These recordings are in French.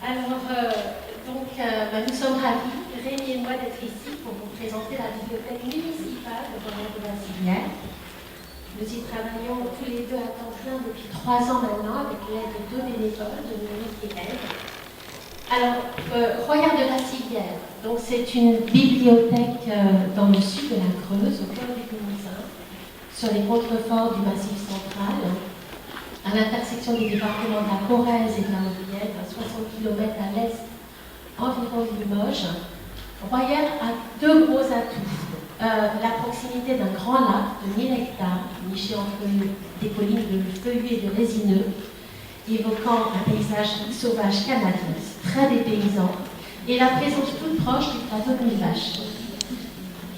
Nous sommes ravis, Rémi et moi, d'être ici pour vous présenter la bibliothèque municipale de Bonnet-de-Basilière. Nous y travaillons tous les deux à temps plein depuis 3 ans maintenant avec l'aide de 2 bénévoles, de Monique et Ève. Royal de la Civière, donc c'est une bibliothèque dans le sud de la Creuse, au cœur du Limousin, sur les contreforts du Massif central, à l'intersection des départements de la Corrèze et de la Haute-Vienne, à 60 km à l'est environ de Limoges. Royal a 2 gros atouts. La proximité d'un grand lac de 1000 hectares, niché entre des collines de feuillus et de résineux, évoquant un paysage sauvage canadien, très dépaysant, et la présence toute proche du plateau de Mille-Vaches.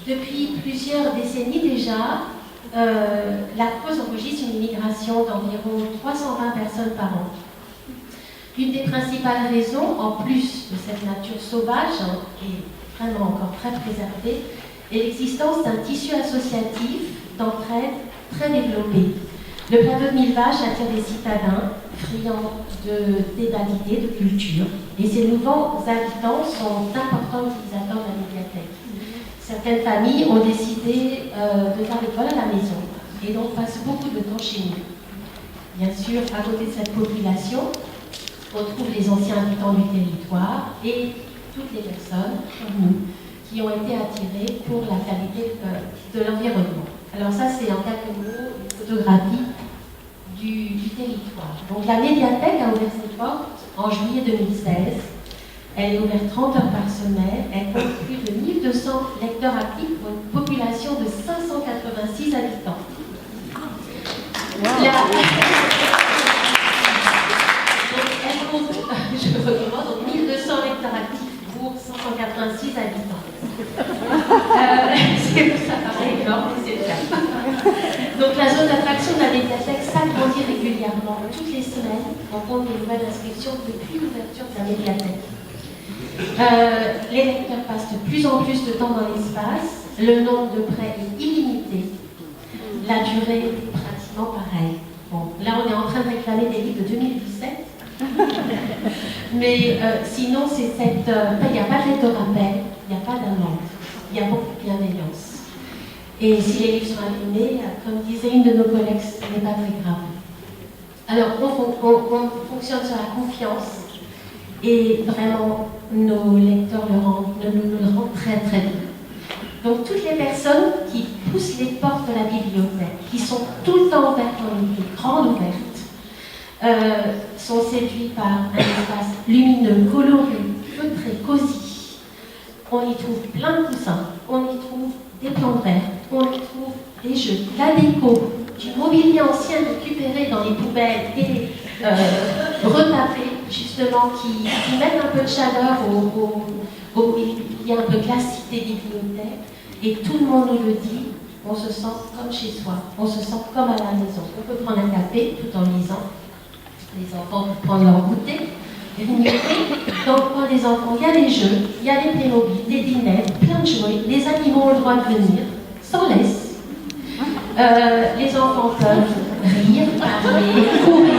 Depuis plusieurs décennies déjà, la Creuse enregistre une immigration d'environ 320 personnes par an. Une des principales raisons, en plus de cette nature sauvage, et vraiment encore très préservée, est l'existence d'un tissu associatif d'entraide très développé. Le plateau de Mille-Vaches attire des citadins friands d'idées, de culture, et ces nouveaux habitants sont d'importants utilisateurs de la médiathèque. Certaines familles ont décidé de faire l'école à la maison, et donc passent beaucoup de temps chez nous. Bien sûr, à côté de cette population, on trouve les anciens habitants du territoire et toutes les personnes, comme nous, qui ont été attirées pour la qualité de l'environnement. Alors ça, c'est en quelques mots une photographie du territoire. Donc la médiathèque a ouvert ses portes en juillet 2016. Elle est ouverte 30 heures par semaine. Elle compte plus de 1200 lecteurs actifs pour une population de 586 habitants. Je recommande, donc 1200 lecteurs actifs pour 586 habitants. Ça paraît énorme, mais c'est le cas. Donc la zone d'attraction de la médiathèque s'agrandit régulièrement. Toutes les semaines, on compte des nouvelles inscriptions depuis l'ouverture de la médiathèque. Les lecteurs passent de plus en plus de temps dans l'espace. Le nombre de prêts est illimité. La durée est pratiquement pareille. Bon, là, on est en train de réclamer des livres de 2017. Mais sinon, c'est cette. Il n'y a pas de lettre de rappel, il n'y a pas d'amende, il y a beaucoup de bienveillance. Et si les livres sont abîmés, comme disait une de nos collègues, ce n'est pas très grave. Alors, on fonctionne sur la confiance, et vraiment, nos lecteurs nous le rendent très très bien. Donc, toutes les personnes qui poussent les portes de la bibliothèque, qui sont tout le temps ouvertes en été, grandes ouvertes, sont séduits par un espace lumineux, coloré, feutré, cosy. On y trouve plein de coussins, on y trouve des plantes vertes, on y trouve des jeux, la déco, du mobilier ancien récupéré dans les poubelles et retapé, justement, qui mettent un peu de chaleur au mobilier un peu classique des bibliothèques. Et tout le monde nous le dit, on se sent comme chez soi, on se sent comme à la maison. On peut prendre un café tout en lisant. Les enfants peuvent prendre leur goûter. Dans le coin des enfants, il y a des jeux, il y a des Playmobil, des dîners, plein de jouets. Les animaux ont le droit de venir, sans laisse. Les enfants peuvent rire, parler, courir.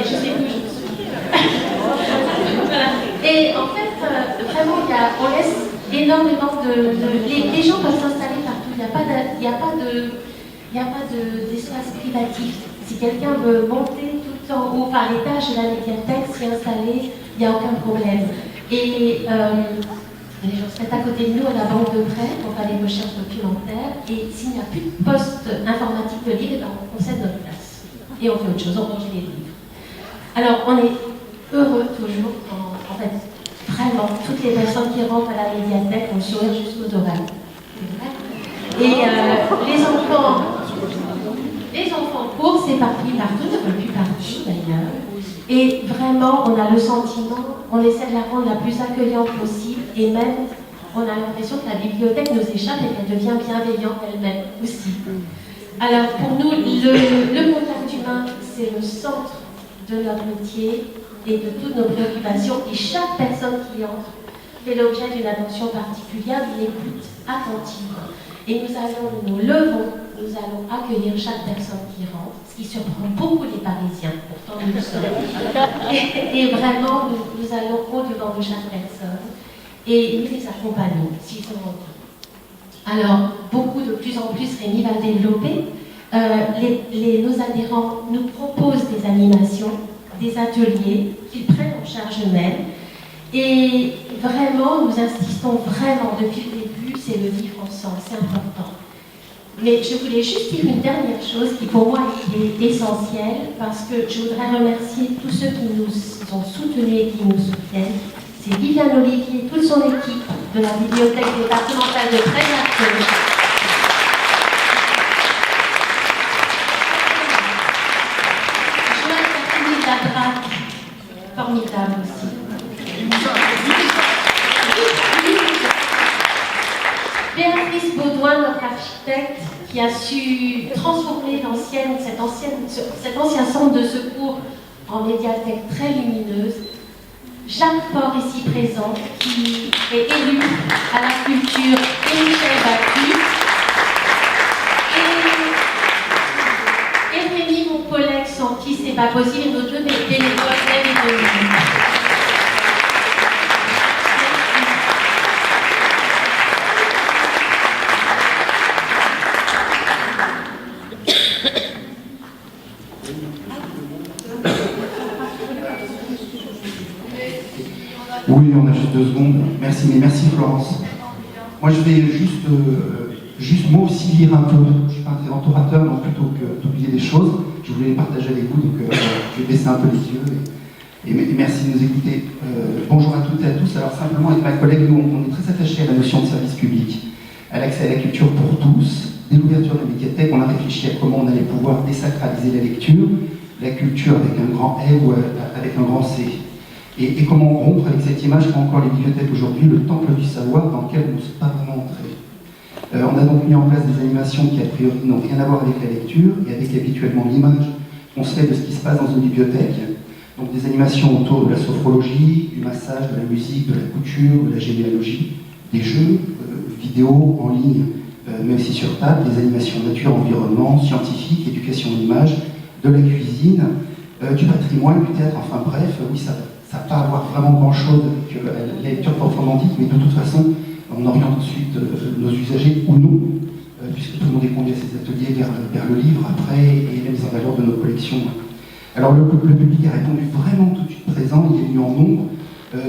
Je sais plus, je me souviens. Et en fait, vraiment, on laisse énormément les gens peuvent s'installer partout. Il n'y a pas d'espace privatif. Si quelqu'un veut monter tout en haut par l'étage de la médiathèque, s'y installer, il n'y a aucun problème. Et les gens se mettent à côté de nous à la banque de prêt pour faire des recherches documentaires. Et s'il n'y a plus de poste informatique de livres, on cède notre place. Et on fait autre chose, on range les livres. Alors, on est heureux toujours en fait, vraiment, toutes les personnes qui rentrent à la médiathèque ont le sourire jusqu'aux oreilles. Et les enfants courent, s'éparpillent partout, ne veulent plus partir d'ailleurs. Et vraiment, on a le sentiment, on essaie de la rendre la plus accueillante possible, et même, on a l'impression que la bibliothèque nous échappe et qu'elle devient bienveillante elle-même aussi. Alors, pour nous, le contact humain, c'est le centre de notre métier et de toutes nos préoccupations. Et chaque personne qui entre fait l'objet d'une attention particulière, d'une écoute attentive. Et nous levons, nous allons accueillir chaque personne qui rentre, ce qui surprend beaucoup les Parisiens, pourtant nous le sommes. Et vraiment, nous allons au-devant de chaque personne et nous les accompagnons s'ils ont envie. Alors, de plus en plus, Rémi va développer. Nos adhérents nous proposent des animations, des ateliers qu'ils prennent en charge eux-mêmes. Et vraiment, nous insistons vraiment depuis le début, c'est le vivre ensemble, c'est important. Mais je voulais juste dire une dernière chose qui pour moi est essentielle, parce que je voudrais remercier tous ceux qui nous ont soutenus et qui nous soutiennent. C'est Viviane Olivier et toute son équipe de la Bibliothèque départementale de Trèves-Arcole. Joël Ladrac, formidable aussi. Béatrice Baudouin, notre architecte, qui a su transformer cet ancien centre de secours en médiathèque très lumineuse. Jacques Faure, ici présent, qui est élu à la culture, et Michel Bacchus. Et Rémi, mon collègue, sans qui c'est pas possible, et nos deux bénévoles même et venus. Oui, on a juste 2 secondes. Merci, mais merci Florence. Moi, je vais juste moi aussi lire un peu. Je ne suis pas un très grand orateur, donc plutôt que d'oublier des choses, je voulais les partager avec vous, donc je vais baisser un peu les yeux et merci de nous écouter. Bonjour à toutes et à tous. Alors simplement, avec ma collègue, nous, on est très attachés à la notion de service public, à l'accès à la culture pour tous. Dès l'ouverture de la médiathèque, on a réfléchi à comment on allait pouvoir désacraliser la lecture, la culture avec un grand L ou avec un grand C. Et comment rompre avec cette image qu'ont encore les bibliothèques aujourd'hui, le temple du savoir dans lequel on ne s'est pas vraiment entré. On a donc mis en place des animations qui a priori n'ont rien à voir avec la lecture et avec habituellement l'image qu'on se fait de ce qui se passe dans une bibliothèque. Donc des animations autour de la sophrologie, du massage, de la musique, de la couture, de la généalogie, des jeux vidéo en ligne, mais aussi sur table, des animations nature, environnement, scientifique, éducation de l'image, de la cuisine, du patrimoine, du théâtre, enfin bref, oui, ça va pas avoir vraiment grand-chose avec la lecture proprement dite, mais de toute façon, on oriente ensuite nos usagers ou non, puisque tout le monde est conduit à ces ateliers vers le livre après et la mise en valeur de nos collections. Alors le public a répondu vraiment tout de suite présent, il est venu en nombre.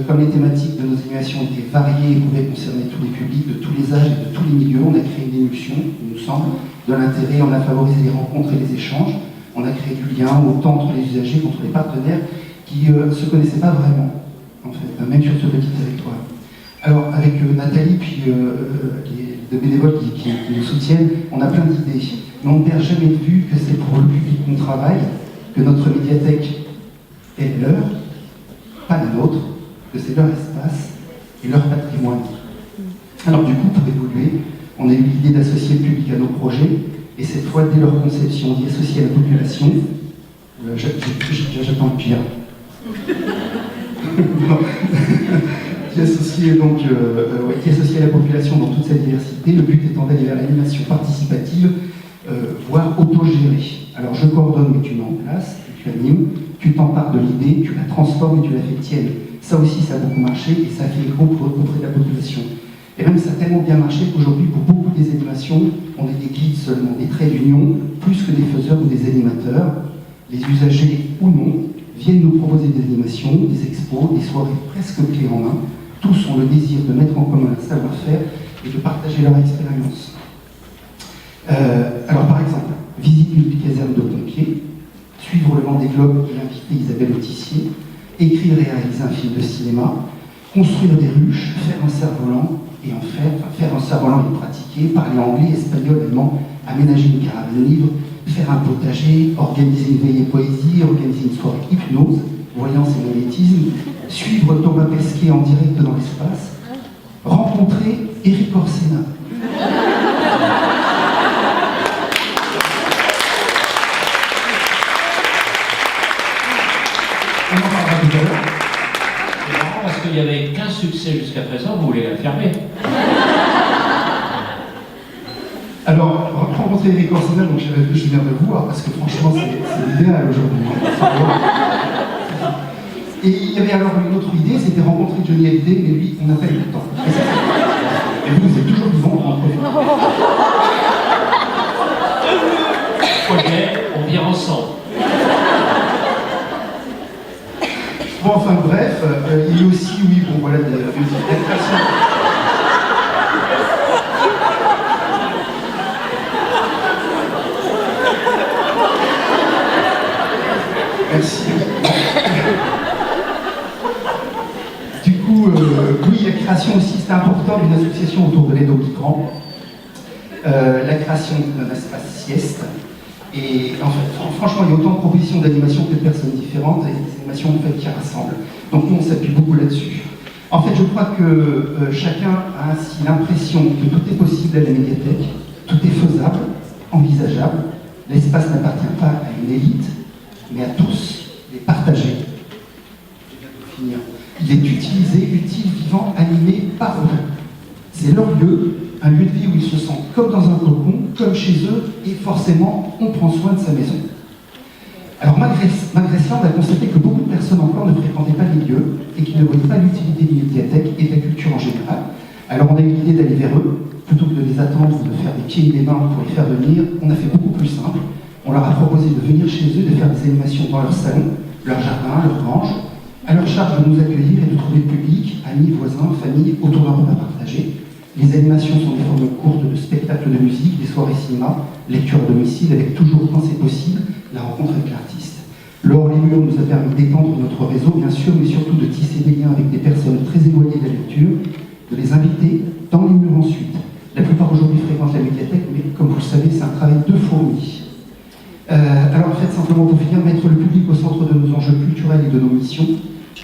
Comme les thématiques de nos animations étaient variées et pouvaient concerner tous les publics, de tous les âges et de tous les milieux, on a créé une émulsion, il nous semble, de l'intérêt, on a favorisé les rencontres et les échanges, on a créé du lien autant entre les usagers qu'entre les partenaires qui ne se connaissaient pas vraiment, en fait, même sur ce petit territoire. Alors, avec Nathalie, puis les deux bénévoles qui nous soutiennent, on a plein d'idées, mais on ne perd jamais de vue que c'est pour le public qu'on travaille, que notre médiathèque est leur, pas la nôtre, que c'est leur espace et leur patrimoine. Alors du coup, pour évoluer, on a eu l'idée d'associer le public à nos projets, et cette fois, dès leur conception, d'y associer la population. J'attends le pire. Qui associe la population dans toute sa diversité, le but étant d'aller vers l'animation participative, voire autogérée. Alors je coordonne, mais tu mets en place, tu animes, tu t'empares de l'idée, tu la transformes et tu la fais tienne. Ça aussi, ça a beaucoup marché et ça a fait écho auprès de la population. Et même ça a tellement bien marché qu'aujourd'hui, pour beaucoup des animations, on est des guides seulement, des traits d'union, plus que des faiseurs ou des animateurs. Les usagers ou non viennent nous proposer des animations, des expos, des soirées presque clés en main. Tous ont le désir de mettre en commun un savoir-faire et de partager leur expérience. Alors par exemple, visite une caserne de pompiers, suivre le Vendée Globe et inviter Isabelle Autissier, écrire et réaliser un film de cinéma, construire des ruches, faire un cerf-volant, et en faire un cerf-volant et pratiquer, parler anglais, espagnol, allemand, aménager une caravane libre, faire un potager, organiser une veillée poésie, organiser une soirée hypnose, voyance et magnétisme, suivre Thomas Pesquet en direct dans l'espace, rencontrer Éric Orsena. On en parlera tout à l'heure. C'est marrant parce qu'il y avait 15 un succès jusqu'à présent, vous voulez la fermer. Alors, rencontrer Eric Orsena, donc je viens de le voir, parce que franchement, c'est l'idéal aujourd'hui. Et il y avait alors une autre idée, c'était rencontrer Johnny Hallyday, mais lui, on n'a pas eu le temps. Et vous êtes toujours vivant entre vous. Projet, on vient ensemble. Bon, enfin bref, il y a aussi, oui, bon voilà, des créations. Merci. Du coup, oui, la création aussi, c'est important d'une association autour de l'aide aux migrants. La création d'un espace sieste. Et en fait, franchement, il y a autant de propositions d'animation que de personnes différentes, et des animations en fait, qui rassemblent. Donc nous, on s'appuie beaucoup là-dessus. En fait, je crois que chacun a ainsi l'impression que tout est possible à la médiathèque, tout est faisable, envisageable. L'espace n'appartient pas à une élite, mais à tous, les partager. Je viens de finir. Il est utilisé, utile, vivant, animé par eux. C'est leur lieu, un lieu de vie où ils se sentent comme dans un cocon, comme chez eux, et forcément, on prend soin de sa maison. Alors malgré cela, on a constaté que beaucoup de personnes encore ne fréquentaient pas les lieux et qui ne voyaient pas l'utilité des médiathèques et de la culture en général. Alors on a eu l'idée d'aller vers eux, plutôt que de les attendre ou de faire des pieds et des mains pour les faire venir, on a fait beaucoup plus simple. On leur a proposé de venir chez eux, de faire des animations dans leur salon, leur jardin, leur grange, à leur charge de nous accueillir et de trouver le public, amis, voisins, familles, autour d'un repas partagé. Les animations sont des formes courtes de spectacles de musique, des soirées cinéma, lecture à domicile, avec toujours, quand c'est possible, la rencontre avec l'artiste. L'Or les Murs nous a permis d'étendre notre réseau, bien sûr, mais surtout de tisser des liens avec des personnes très éloignées de la lecture, de les inviter dans les murs ensuite. La plupart aujourd'hui fréquentent la médiathèque, mais comme vous le savez, c'est un travail de fourmi. Alors en fait, simplement pour finir, mettre le public au centre de nos enjeux culturels et de nos missions,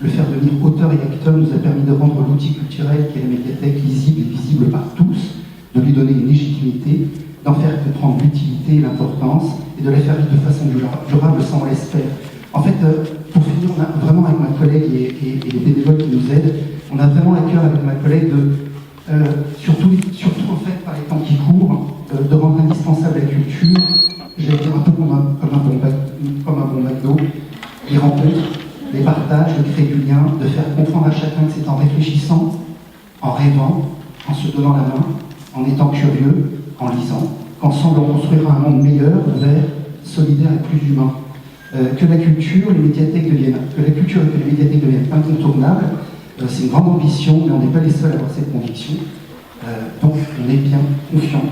le faire devenir auteur et acteur nous a permis de rendre l'outil culturel qu'est la médiathèque lisible et visible par tous, de lui donner une légitimité, d'en faire comprendre l'utilité et l'importance, et de la faire vivre de façon durable sans on l'espère. En fait, pour finir, on a vraiment avec ma collègue et les bénévoles qui nous aident, on a vraiment à cœur avec ma collègue de, surtout en fait par les temps qui courent, de rendre indispensable la culture, j'allais dire un peu comme un bon McDo, les rencontres, les partages, de créer du lien, de faire comprendre à chacun que c'est en réfléchissant, en rêvant, en se donnant la main, en étant curieux, en lisant, qu'ensemble on construira un monde meilleur, ouvert, solidaire et plus humain. Que la culture et que les médiathèques deviennent incontournables, c'est une grande ambition, mais on n'est pas les seuls à avoir cette conviction. Donc on est bien confiants